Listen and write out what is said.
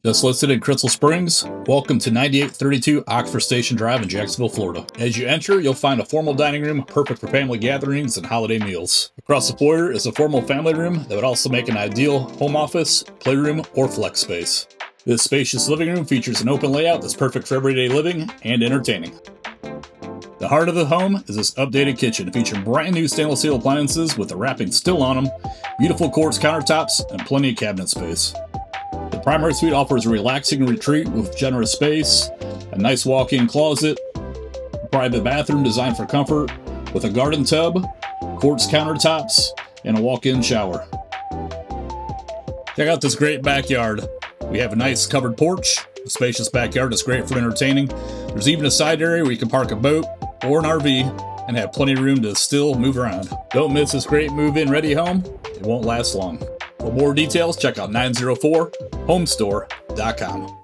Just listed in Crystal Springs. Welcome to 9832 Oxford Station Drive in Jacksonville, Florida. As you enter, you'll find a formal dining room, perfect for family gatherings and holiday meals. Across the foyer is a formal family room that would also make an ideal home office, playroom, or flex space. This spacious living room features an open layout that's perfect for everyday living and entertaining. The heart of the home is this updated kitchen featuring brand new stainless steel appliances with the wrapping still on them, beautiful quartz countertops, and plenty of cabinet space. The primary suite offers a relaxing retreat with generous space, a nice walk-in closet, a private bathroom designed for comfort with a garden tub, quartz countertops, and a walk-in shower. Check out this great backyard. We have a nice covered porch, a spacious backyard that's great for entertaining. There's even a side area where you can park a boat or an RV and have plenty of room to still move around. Don't miss this great move-in ready home. It won't last long. For more details, check out 904homestore.com.